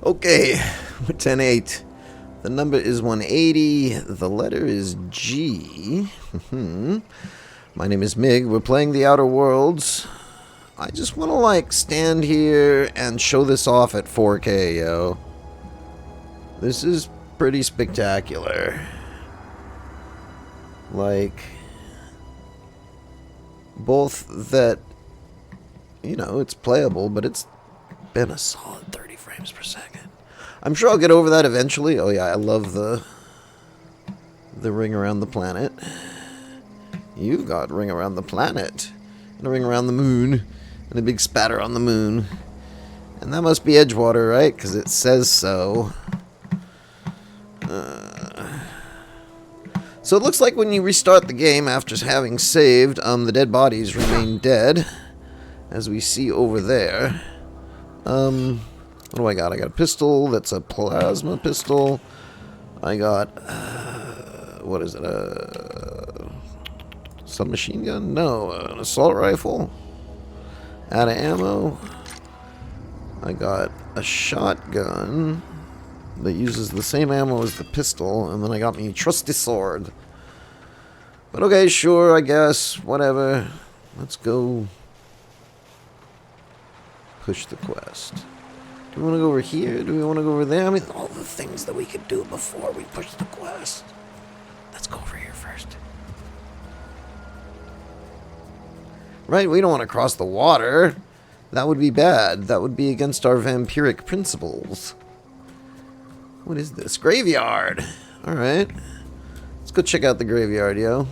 Okay, we're 10-8. The number is 180. The letter is G. My name is Mig. We're playing The Outer Worlds. I just want to, like, stand here and show this off at 4K, yo. This is pretty spectacular. Like, both that, you know, it's playable, but it's been a solid 30 frames per second. I'm sure I'll get over that eventually. Oh yeah, I love the ring around the planet. You've got ring around the planet. And a ring around the moon. And a big spatter on the moon. And that must be Edgewater, right? Because it says so. So it looks like when you restart the game after having saved, the dead bodies remain dead. As we see over there. What do I got? I got a pistol. That's a plasma pistol. I got, what is it? Submachine gun? No, an assault rifle. Out of ammo. I got a shotgun that uses the same ammo as the pistol, and then I got me a trusty sword. But okay, sure, I guess, whatever. Let's go push the quest. Do we want to go over here? Do we want to go over there? I mean, all the things that we could do before we push the quest. Let's go over here first. Right, we don't want to cross the water. That would be bad. That would be against our vampiric principles. What is this? Graveyard. Alright. Let's go check out the graveyard, yo.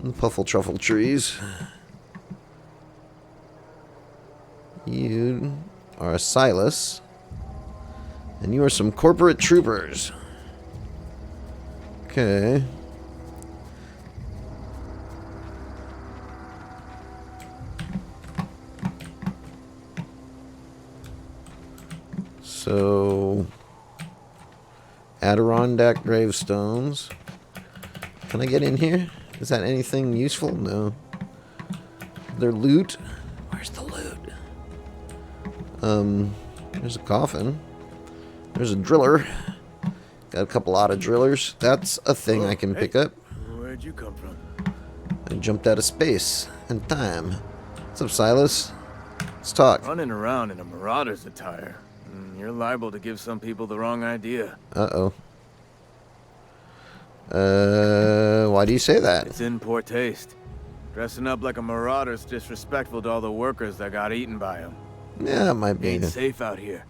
The puffle truffle trees. You are a Silas. And you are some corporate troopers. Okay. So, Adirondack gravestones. Can I get in here? Is that anything useful? No. Their loot? Where's the loot? There's a coffin. There's a driller. Got a couple auto drillers. That's a thing I can pick up. Where'd you come from? I jumped out of space and time. What's up, Silas? Let's talk. Running around in a marauder's attire. You're liable to give some people the wrong idea. Uh-oh. Why do you say that? It's in poor taste. Dressing up like a marauder's disrespectful to all the workers that got eaten by them. Yeah, it might be. Ain't safe out here.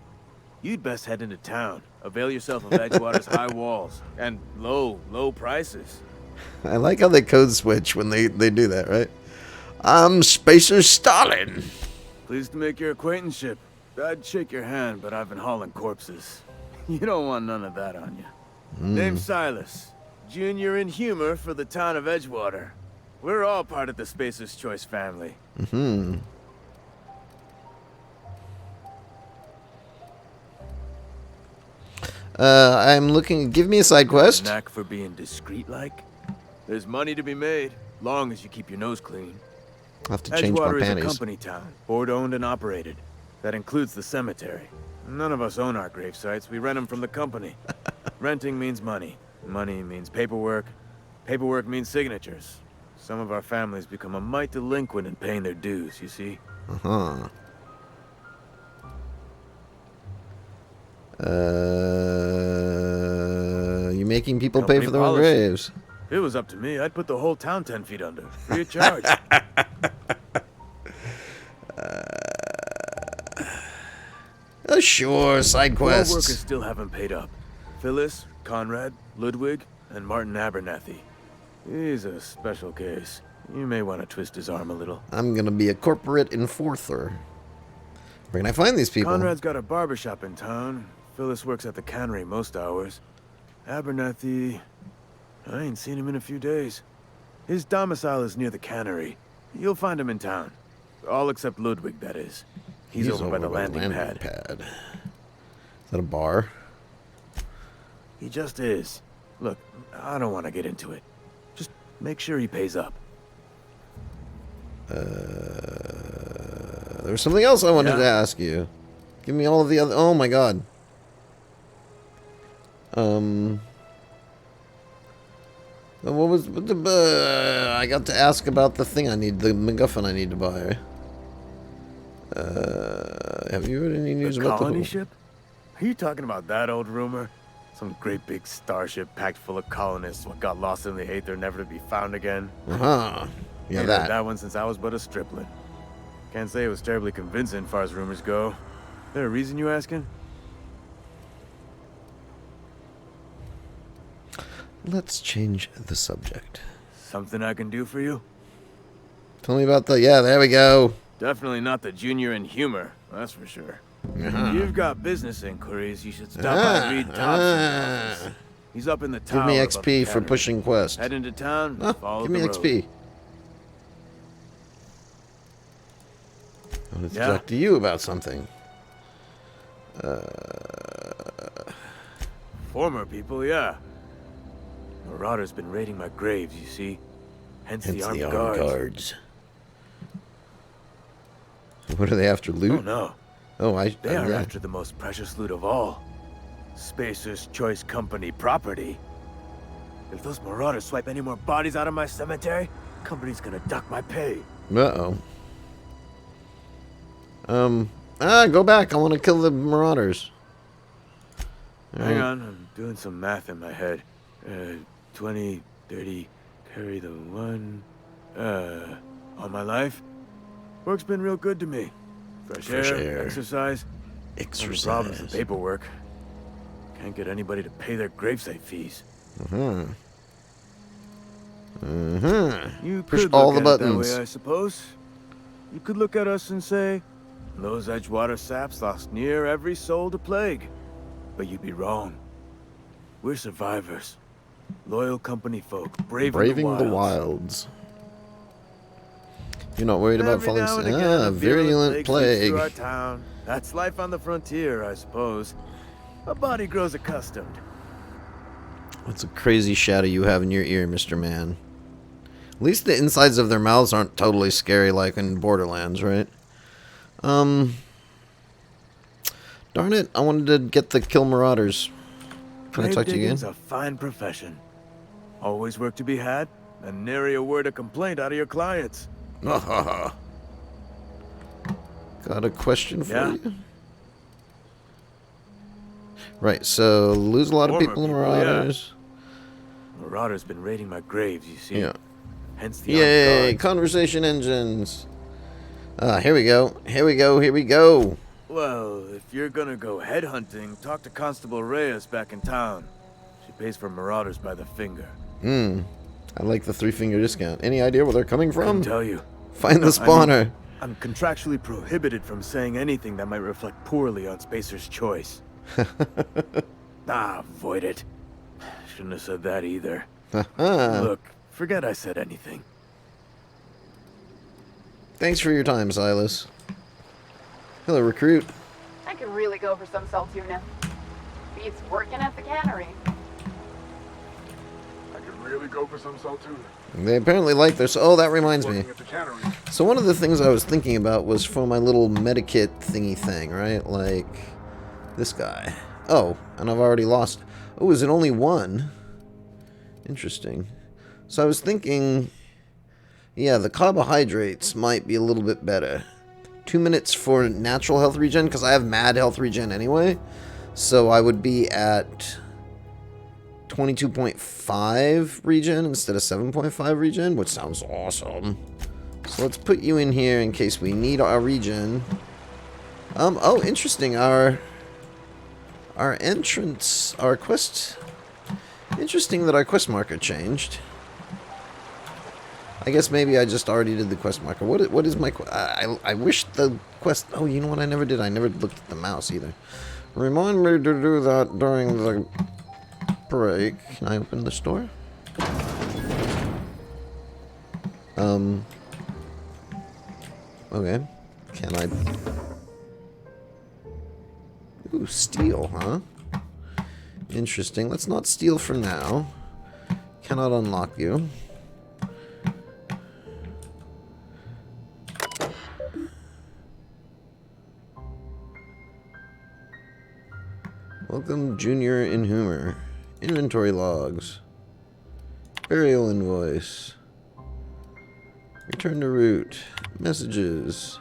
You'd best head into town. Avail yourself of Edgewater's high walls and low prices. I like how they code switch when they do that, right? I'm Spacer Stalin. Pleased to make your acquaintanceship. I'd shake your hand, but I've been hauling corpses. You don't want none of that on you. Name's Silas. Junior in humor for the town of Edgewater. We're all part of the Spacer's Choice family. I'm looking. Give me a side quest. Knack for being discreet like? There's money to be made, long as you keep your nose clean. I'll have to change my Edgewater is panties. a company town, board owned and operated. That includes the cemetery. None of us own our grave sites, we rent them from the company. Renting means money. Money means paperwork. Paperwork means signatures. Some of our families become a mite delinquent in paying their dues, you see? You making people Company pay for their own policy. graves. If it was up to me, I'd put the whole town 10 feet under, free of charge. Sure, side Four quests. workers still haven't paid up. Phyllis, Conrad, Ludwig, and Martin Abernathy. He's a special case. You may want to twist his arm a little. I'm gonna be a corporate enforcer. Where can I find these people? Conrad's got a barbershop in town. Phyllis works at the cannery most hours. Abernathy... I ain't seen him in a few days. His domicile is near the cannery. You'll find him in town. All except Ludwig, that is. He's over by the landing pad. Is that a bar? He just is. Look, I don't want to get into it. Just make sure he pays up. There was something else I wanted Yeah. to ask you. Give me all of the other... Oh my god. What was... I got to ask about the thing I need, the MacGuffin I need to buy. Have you heard any news The about colony the... ship? Are you talking about that old rumor? Some great big starship packed full of colonists what got lost in the aether, never to be found again. Uh-huh. Yeah, Ain't heard that. that one since I was but a stripling. Can't say it was terribly convincing, as far as rumors go. There a reason you asking? Let's change the subject. Something I can do for you? Tell me about the... Yeah, there we go. Definitely not the junior in humor, that's for sure. Uh-huh. If you've got business inquiries, you should stop by Reed Thompson's office. He's up in the tower. Give me above the XP for cannery. pushing quest. Head into town, Oh, follow give me the road. XP. I want to Yeah? talk to you about something. Former people, yeah. Marauders been raiding my graves, you see. Hence the armed guards. What are they after? Oh Loot? no, Oh, they are yeah. after the most precious loot of all. Spacer's Choice Company property. If those marauders swipe any more bodies out of my cemetery, company's gonna duck my pay. Uh-oh. Go back. I want to kill the marauders. Hang on, I'm doing some math in my head. 20, 30, carry the 1. All my life, work's been real good to me. Fresh air, exercise. Only problems with paperwork. Can't get anybody to pay their gravesite fees. You Push Push all the That buttons. way, I suppose. You could look at us and say, those Edgewater saps lost near every soul to plague. But you'd be wrong. We're survivors. Loyal company folk, braving the wilds. You're not worried about falling now and sick? again, Ah, a virulent virulent plague sweeps plague. through our town. That's life on the frontier, I suppose. A body grows accustomed. What's a crazy shadow you have in your ear, Mr. Man? At least the insides of their mouths aren't totally scary like in Borderlands, right? Darn it, I wanted to get the kill marauders. Can I talk to you again? Grave digging's a fine profession. Always work to be had, and nary a word of complaint out of your clients. Got a question for you? Right, so lose a lot of people in marauders. Marauders been raiding my graves, you see. Yeah. Hence the Yay, armed guards. conversation engines. Here we go. Here we go. Here we go. Well, if you're gonna go headhunting, talk to Constable Reyes back in town. She pays for marauders by the finger. I like the 3-finger discount. Any idea where they're coming I from? can tell you. Find the spawner. I'm contractually prohibited from saying anything that might reflect poorly on Spacer's Choice. Avoid it. Shouldn't have said that either. Look, forget I said anything. Thanks for your time, Silas. Hello, recruit. I could really go for some saltuna. Beats working at the cannery. I could really go for some saltuna. They apparently like their... Oh, that reminds me. Working at the cannery. So one of the things I was thinking about was for my little medikit thingy thing, right? Like, this guy. Oh, and I've already lost... Oh, is it only one? Interesting. So I was thinking... Yeah, the carbohydrates might be a little bit better. 2 minutes for natural health regen, because I have mad health regen anyway. So I would be at 22.5 regen instead of 7.5 regen, which sounds awesome. So let's put you in here in case we need our regen. Oh, interesting. Our entrance, our quest. Interesting that our quest marker changed. I guess maybe I just already did the quest marker. What is my... I wish the quest... Oh, you know what I never did? I never looked at the mouse either. Remind me to do that during the break. Can I open the store? Okay. Can I... Ooh, steal, huh? Interesting. Let's not steal for now. Cannot unlock you. Welcome, Junior Inhumer. Inventory logs. Burial invoice. Return to route. Messages.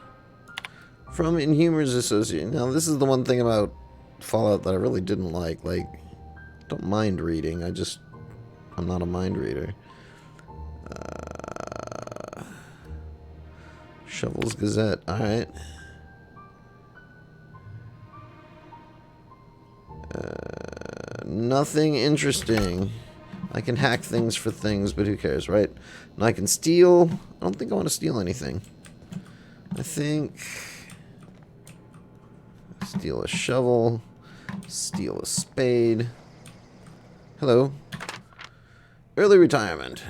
From Inhumers Associate. Now, this is the one thing about Fallout that I really didn't like. Like, don't mind reading. I'm not a mind reader. Shovel's Gazette. Alright. Nothing interesting. I can hack things for things, but who cares, right? And I can steal. I don't think I want to steal anything. I think... steal a shovel. Steal a spade. Hello. Early retirement.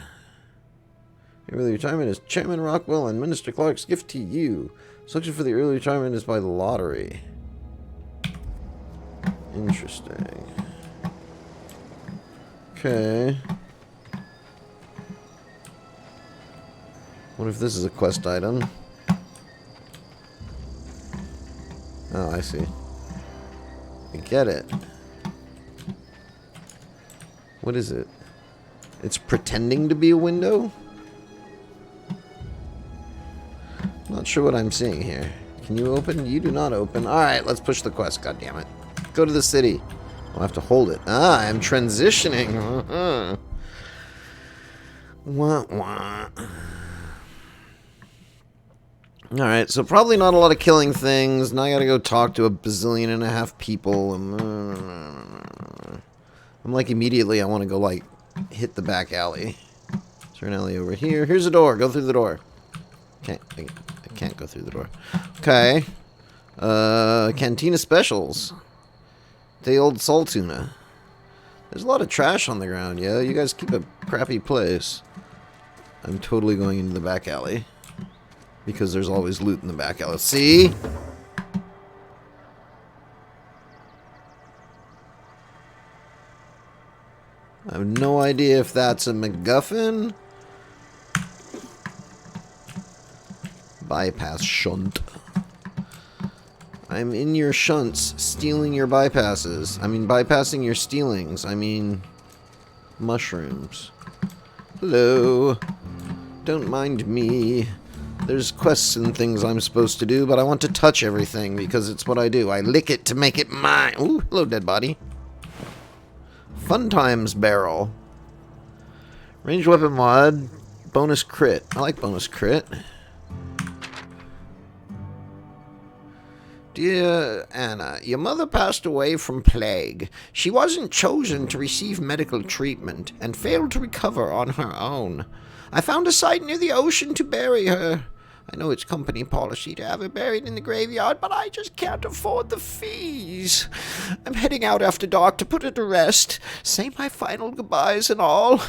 Early retirement is Chairman Rockwell and Minister Clark's gift to you. Selection for the early retirement is by the lottery. Interesting. Okay. What if this is a quest item? Oh, I see. I get it. What is it? It's pretending to be a window? Not sure what I'm seeing here. Can you open? You do not open. Alright, let's push the quest. God damn it. Go to the city. I'll have to hold it. Ah, I'm transitioning. Wah, wah. Alright, so probably not a lot of killing things. Now I gotta go talk to a bazillion and a half people. I'm like, immediately I want to go, like, hit the back alley. Is there an alley over here? Here's a door. Go through the door. I can't go through the door. Okay. Cantina specials. Day old salt tuna. There's a lot of trash on the ground, yeah? You guys keep a crappy place. I'm totally going into the back alley. Because there's always loot in the back alley. See? I have no idea if that's a MacGuffin. Bypass shunt. I'm in your shunts, stealing your bypasses. I mean, bypassing your stealings. I mean, mushrooms. Hello. Don't mind me. There's quests and things I'm supposed to do, but I want to touch everything because it's what I do. I lick it to make it mine. Ooh, hello, dead body. Fun Times barrel. Ranged weapon mod. Bonus crit. I like bonus crit. Dear Anna, your mother passed away from plague. She wasn't chosen to receive medical treatment and failed to recover on her own. I found a site near the ocean to bury her. I know it's company policy to have her buried in the graveyard, but I just can't afford the fees. I'm heading out after dark to put her to rest, say my final goodbyes and all.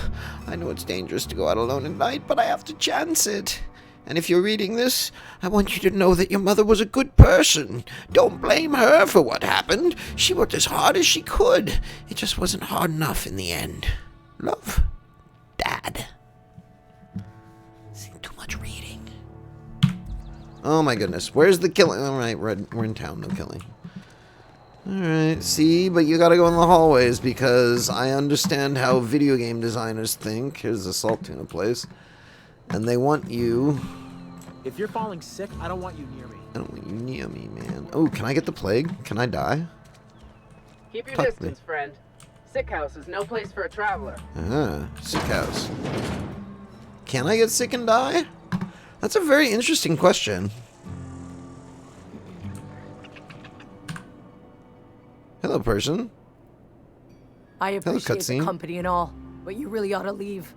I know it's dangerous to go out alone at night, but I have to chance it. And if you're reading this, I want you to know that your mother was a good person. Don't blame her for what happened. She worked as hard as she could. It just wasn't hard enough in the end. Love, Dad. Too much reading. Oh my goodness. Where's the killing? Alright, we're in town. No killing. Alright, see? But you gotta go in the hallways because I understand how video game designers think. Here's the salt tuna place. And they want you... If you're falling sick, I don't want you near me. I don't want you near me, man. Oh, can I get the plague? Can I die? Keep your Fuck distance, friend. Sick house is no place for a traveler. Ah, sick house. Can I get sick and die? That's a very interesting question. Hello, person. I appreciate the cutscene. company and all, but you really ought to leave.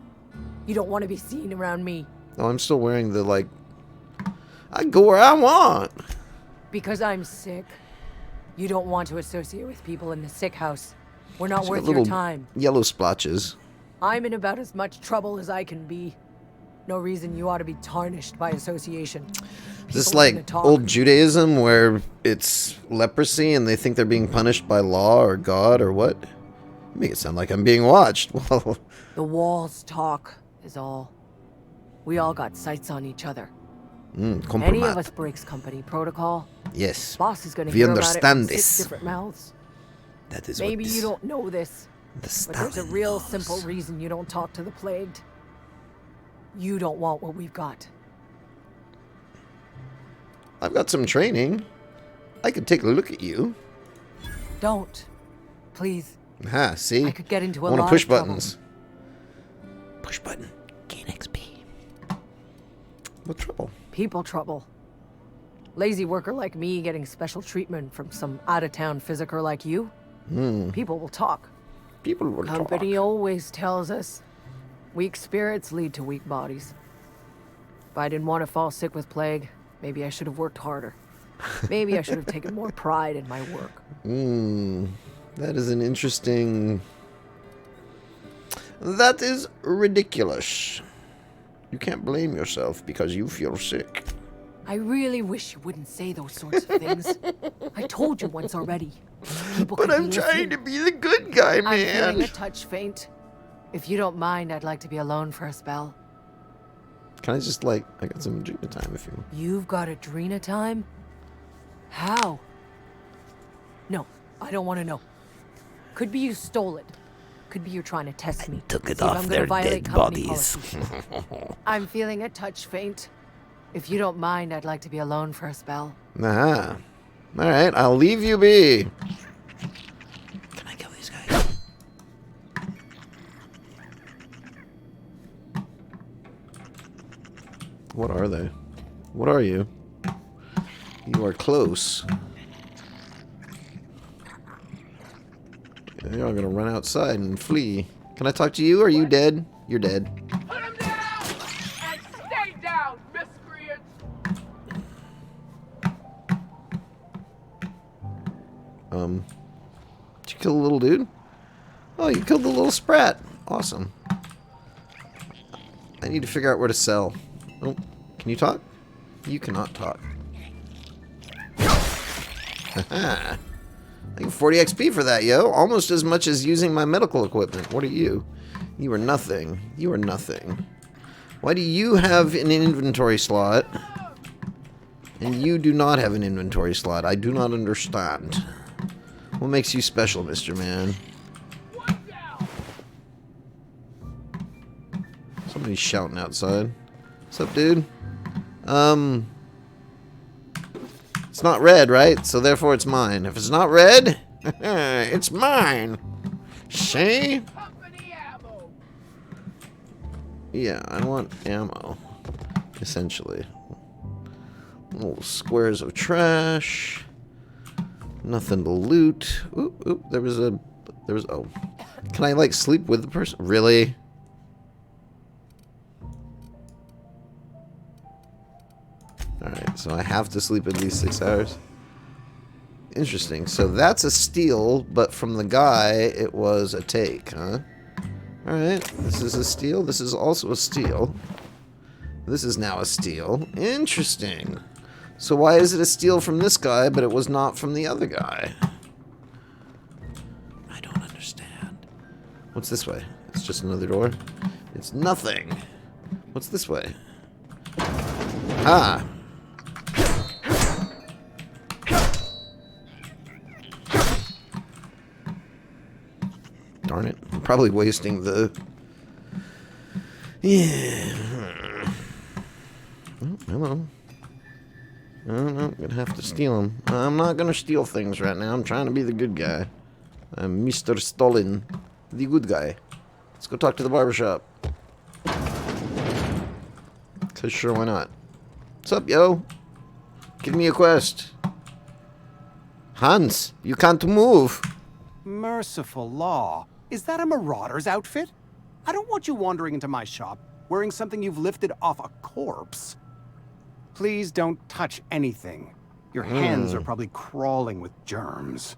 You don't want to be seen around me. Oh, I'm still wearing the, like... I can go where I want. Because I'm sick. You don't want to associate with people in the sick house. We're not She's worth got little your time. yellow splotches. I'm in about as much trouble as I can be. No reason you ought to be tarnished by association. Is this People are gonna like talk. old Judaism where it's leprosy and they think they're being punished by law or God or what? You make it sound like I'm being watched. Well, The walls talk, is all. We all got sights on each other. Any of compromat. us breaks company protocol. Yes. Boss is gonna We hear about it understand from 6 this. different mouths. That is Maybe what you don't know this, the but there's a Stalin real knows. simple reason you don't talk to the plagued. You don't want what we've got. I've got some training. I could take a look at you. Don't. Please. Ha, see? I could get into a I want lot to push of trouble. buttons. Push button. Gain XP. What trouble? People trouble. Lazy worker like me getting special treatment from some out-of-town physiker like you. People will talk. People will Company talk. always tells us weak spirits lead to weak bodies. If I didn't want to fall sick with plague, maybe I should have worked harder. Maybe I should have taken more pride in my work. That is an interesting... That is ridiculous. You can't blame yourself because you feel sick. I really wish you wouldn't say those sorts of things. I told you once already. People But could I'm be trying to listening. be the good guy, I'm feeling man. a touch faint. If you don't mind, I'd like to be alone for a spell. Can I just, like... I got some Adrena time if you... You've got Adrena time? How? No, I don't want to know. Could be you stole it. Could be you're trying to test me. took it See if off I'm their gonna violate dead company bodies. policy. I'm feeling a touch faint. If you don't mind, I'd like to be alone for a spell. Nah. Alright, I'll leave you be. Can I kill these guys? What are they? What are you? You are close. You're all gonna run outside and flee. Can I talk to you? Are you dead? You're dead. Put him down! And stay down, miscreants! Did you kill the little dude? Oh, you killed the little sprat. Awesome. I need to figure out where to sell. Oh, can you talk? You cannot talk. Haha. I get 40 XP for that, yo. Almost as much as using my medical equipment. What are you? You are nothing. You are nothing. Why do you have an inventory slot? And you do not have an inventory slot. I do not understand. What makes you special, Mr. Man? Somebody's shouting outside. What's up, dude? It's not red, right? So therefore it's mine. If it's not red, it's mine. See? Company ammo! Yeah, I want ammo. Essentially. Little squares of trash. Nothing to loot. Oop, oop, there was, oh. Can I, like, sleep with the person? Really? Alright, so I have to sleep at least 6 hours. Interesting. So that's a steal, but from the guy, it was a take, huh? Alright, this is a steal. This is also a steal. This is now a steal. Interesting. So why is it a steal from this guy, but it was not from the other guy? I don't understand. What's this way? It's just another door? It's nothing. What's this way? Ah. Darn it. I'm probably wasting the... Yeah. Oh, hello. I'm gonna have to steal them. I'm not gonna steal things right now. I'm trying to be the good guy. I'm Mr. Stalin, the good guy. Let's go talk to the barbershop. Cause sure, why not? What's up, yo? Give me a quest. Hans, you can't move. Merciful law. Is that a marauder's outfit? I don't want you wandering into my shop wearing something you've lifted off a corpse. Please don't touch anything. Your hands are probably crawling with germs.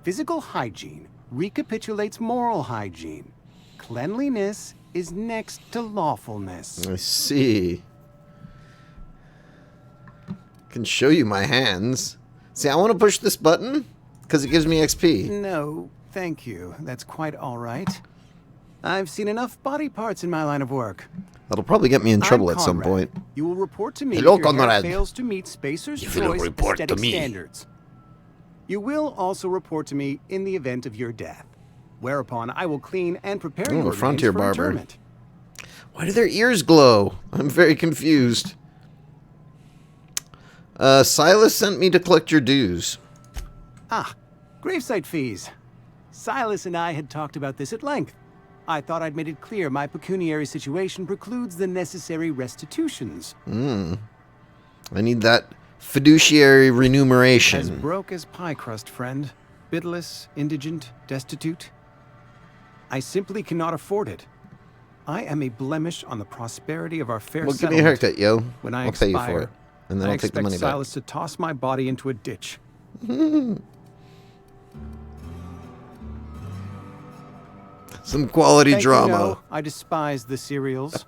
Physical hygiene recapitulates moral hygiene. Cleanliness is next to lawfulness. I see. Can show you my hands. See, I want to push this button because it gives me XP. No, thank you. That's quite all right. I've seen enough body parts in my line of work. That'll probably get me in trouble I'm at some Conrad. point. You will report to me Hello, if your hair Conrad. fails to meet Spacer's You will choice report to aesthetic me. standards. You will also report to me in the event of your death, whereupon I will clean and prepare your remains Frontier for barber. interment. Why do their ears glow? I'm very confused. Silas sent me to collect your dues. Ah, gravesite fees. Silas and I had talked about this at length. I thought I'd made it clear my pecuniary situation precludes the necessary restitutions. I need that fiduciary remuneration. As broke as pie crust, friend. Bidless, indigent, destitute. I simply cannot afford it. I am a blemish on the prosperity of our fair Well, give me a settlement. haircut, yo. When I I'll pay you for expire, it. And then I I'll take the money expect back. Silas to toss my body into a ditch. Some quality Thank drama. You know, I despise the cereals.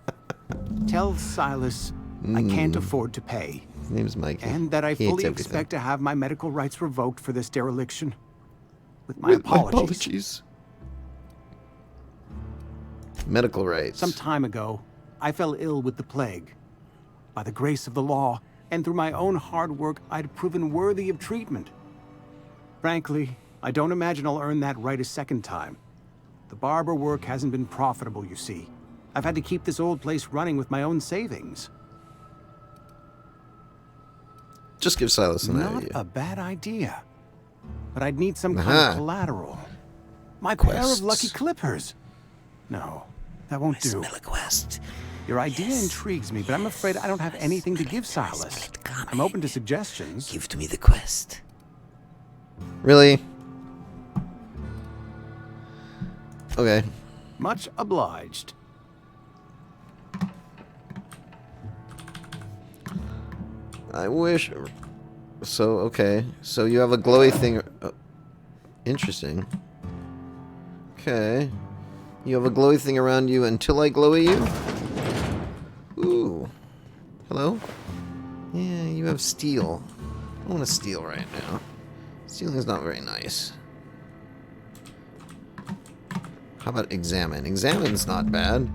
Tell Silas I can't afford to pay. His name's Mikey. And that I He hates fully everything. expect to have my medical rights revoked for this dereliction. With my apologies. Medical rights. Some time ago, I fell ill with the plague. By the grace of the law, and through my own hard work, I'd proven worthy of treatment. Frankly, I don't imagine I'll earn that right a second time. The barber work hasn't been profitable, you see. I've had to keep this old place running with my own savings. Just give Silas an Not idea. a bad idea. But I'd need some kind Aha. of collateral. My pair Quests. of lucky clippers. No, that won't do. Smell a quest. Your idea intrigues me, but I'm afraid I don't have anything to give Silas. I'm open to suggestions. Give to me the quest. Really? Okay. Much obliged. I wish. So, okay. So you have a glowy thing. Interesting. Okay. You have a glowy thing around you until I glow at you? Ooh. Hello? Yeah, you have steel. I don't want to steal right now. Stealing is not very nice. How about examine? Examine's not bad.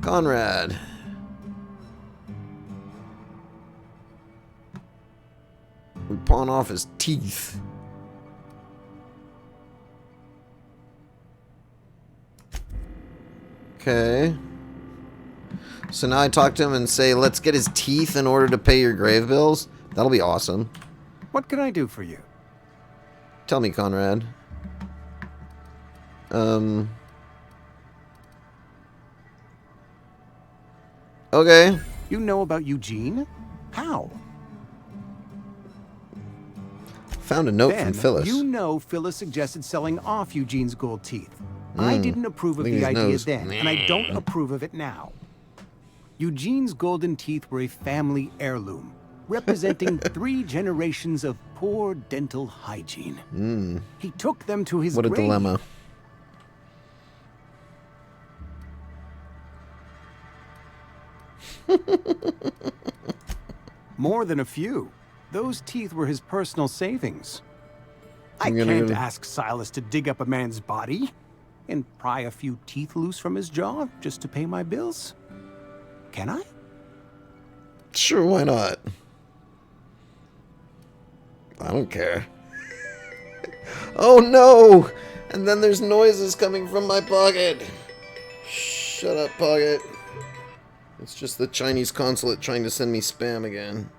Conrad. We pawn off his teeth. Okay. So now I talk to him and say, let's get his teeth in order to pay your grave bills. That'll be awesome. What can I do for you? Tell me, Conrad. Okay. You know about Eugene? How? Found a note Then, from Phyllis. you know Phyllis suggested selling off Eugene's gold teeth. I didn't approve of Look at the his idea nose. then, and I don't approve of it now. Eugene's golden teeth were a family heirloom, representing 3 generations of poor dental hygiene. He took them to his What a grave. dilemma. More than a few. Those teeth were his personal savings. I I'm gonna can't go- ask Silas to dig up a man's body and pry a few teeth loose from his jaw just to pay my bills. Can I? Sure, why not? I don't care. Oh no! And then there's noises coming from my pocket. Shut up, pocket. It's just the Chinese consulate trying to send me spam again.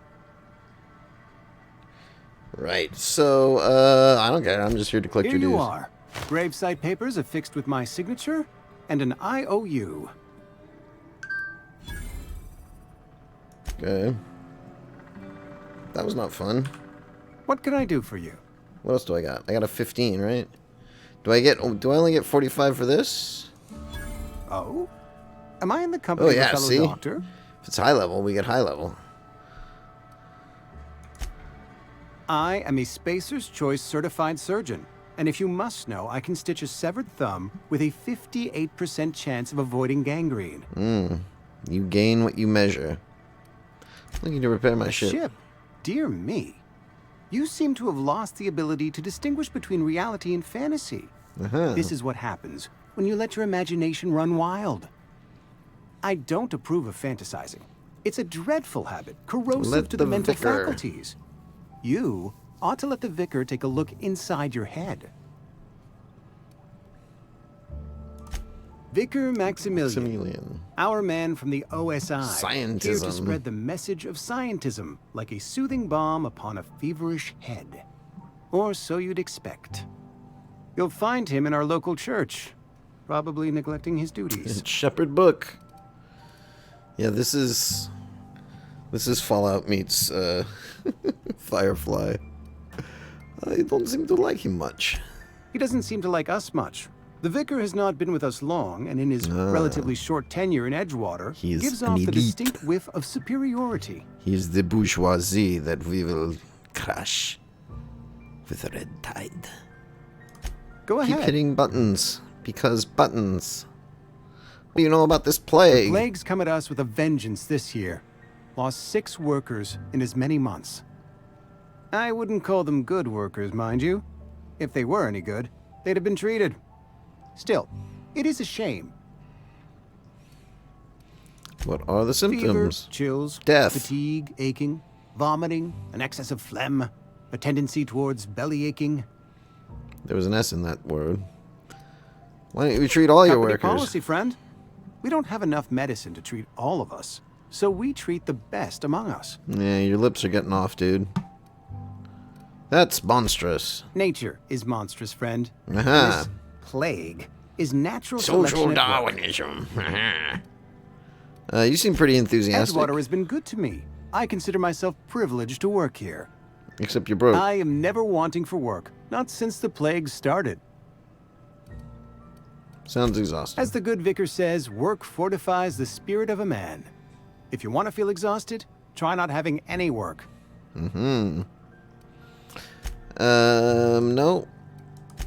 Right, so, I don't care. I'm just here to collect Here your you dues. are. Gravesite papers affixed with my signature and an IOU. Okay. That was not fun. What can I do for you? What else do I got? I got a 15, right? Do I only get 45 for this? Oh? Am I in the company Oh, yeah, of a fellow see? doctor? If it's high level, we get high level. I am a Spacer's Choice certified surgeon. And if you must know, I can stitch a severed thumb with a 58% chance of avoiding gangrene. You gain what you measure. Looking to repair my ship. Ship? Dear me. You seem to have lost the ability to distinguish between reality and fantasy. This is what happens when you let your imagination run wild. I don't approve of fantasizing. It's a dreadful habit, corrosive Let to the the mental vicar. faculties. You ought to let the vicar take a look inside your head. Vicar Maximilian, our man from the OSI, here to Scientism. spread the message of scientism like a soothing balm upon a feverish head. Or so you'd expect. You'll find him in our local church, probably neglecting his duties. Shepherd Book. Yeah, this is Fallout meets Firefly. I don't seem to like him much. He doesn't seem to like us much. The vicar has not been with us long, and in his relatively short tenure in Edgewater, He gives is off an the elite. distinct whiff of superiority. He's the bourgeoisie that we will crush with a red tide. Go Keep ahead. hitting buttons, because buttons. What do you know about this plague? Plague's come at us with a vengeance this year. Lost 6 workers in as many months. I wouldn't call them good workers, mind you. If they were any good, they'd have been treated. Still, it is a shame. What are the Fever, symptoms? chills, Death. fatigue, aching, vomiting, an excess of phlegm, a tendency towards belly aching. There was an S in that word. Why don't you treat all your Company workers? policy, friend. We don't have enough medicine to treat all of us, so we treat the best among us. Yeah, your lips are getting off, dude. That's monstrous. Nature is monstrous, friend. Aha. This plague is natural Social selection at work. Darwinism. You seem pretty enthusiastic. Edgewater has been good to me. I consider myself privileged to work here. Except you're broke. I am never wanting for work, not since the plague started. Sounds exhausting. As the good vicar says, work fortifies the spirit of a man. If you want to feel exhausted, try not having any work. No.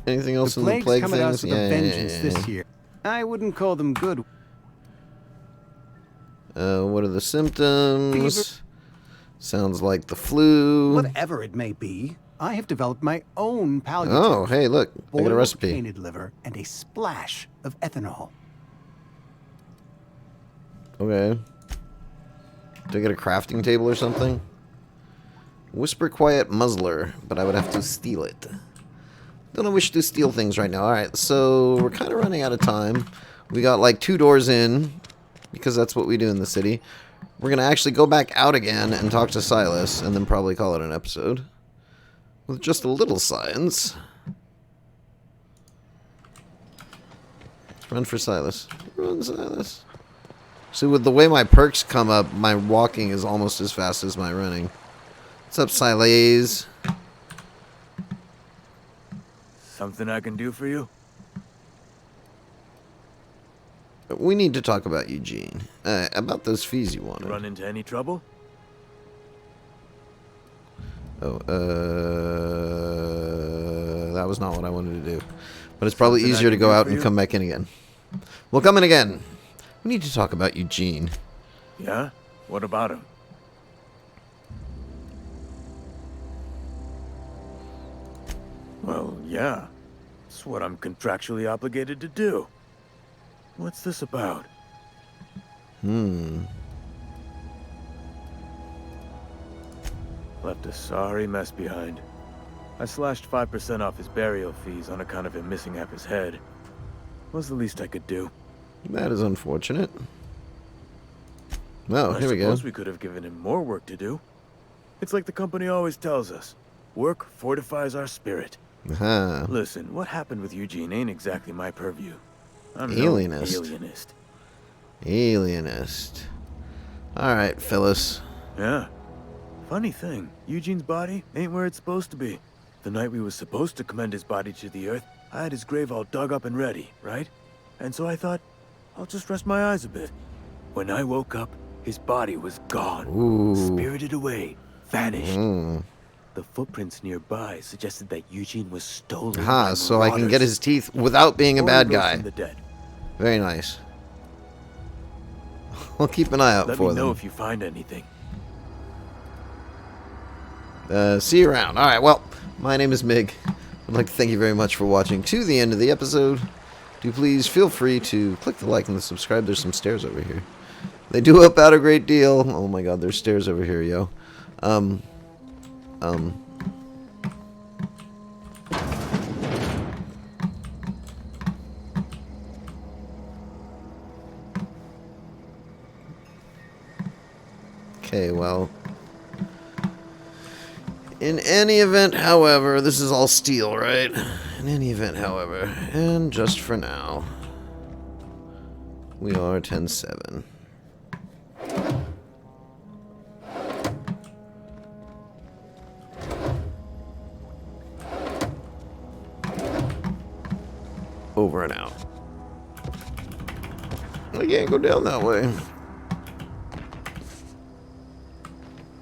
Anything else The in the plague's plague come at us things? with a vengeance this year. I wouldn't call them good. What are the symptoms? Fever. Sounds like the flu. Whatever it may be, I have developed my own palliative. Oh, hey, look. I got a Boiled recipe. painted liver and a splash of ethanol. Okay. Do I get a crafting table or something? Whisper Quiet Muzzler, but I would have to steal it. Don't wish to steal things right now. Alright, so we're kind of running out of time. We got like 2 doors in, because that's what we do in the city. We're going to actually go back out again and talk to Silas, and then probably call it an episode. With just a little science. Let's run for Silas. Run, Silas. See, with the way my perks come up, my walking is almost as fast as my running. What's up, Silas? Something I can do for you? We need to talk about Eugene. About those fees you wanted. Run into any trouble? Oh, that was not what I wanted to do. But it's probably Something I easier to can go do out for and you? come back in again. We'll come in again. We need to talk about Eugene. Yeah? What about him? Well, yeah. It's what I'm contractually obligated to do. What's this about? Left a sorry mess behind. I slashed 5% off his burial fees on account of him missing half his head. Was the least I could do. That is unfortunate. Oh, I here we go. suppose we could have given him more work to do. It's like the company always tells us. Work fortifies our spirit. Aha. Listen, what happened with Eugene ain't exactly my purview. I'm Alienist. no alienist. Alienist. Alright, Phyllis. Yeah. Funny thing, Eugene's body ain't where it's supposed to be. The night we was supposed to commend his body to the earth, I had his grave all dug up and ready, right? And so I thought, I'll just rest my eyes a bit. When I woke up, his body was gone. Ooh. Spirited away. Vanished. Mm. The footprints nearby suggested that Eugene was stolen Aha, by so I can get marauders. his teeth without being a Or bad he rose guy. from the dead. Very nice. We'll keep an eye out Let for me know them. if you find anything. See you around. Alright, well, my name is Mig. I'd like to thank you very much for watching to the end of the episode. Do please feel free to click the like and the subscribe. There's some stairs over here. They do help out a great deal. Oh my god, there's stairs over here, yo. Okay, well. In any event, however, this is all steel, right? In any event, however, and just for now, we are 10-7. Over and out. I can't go down that way.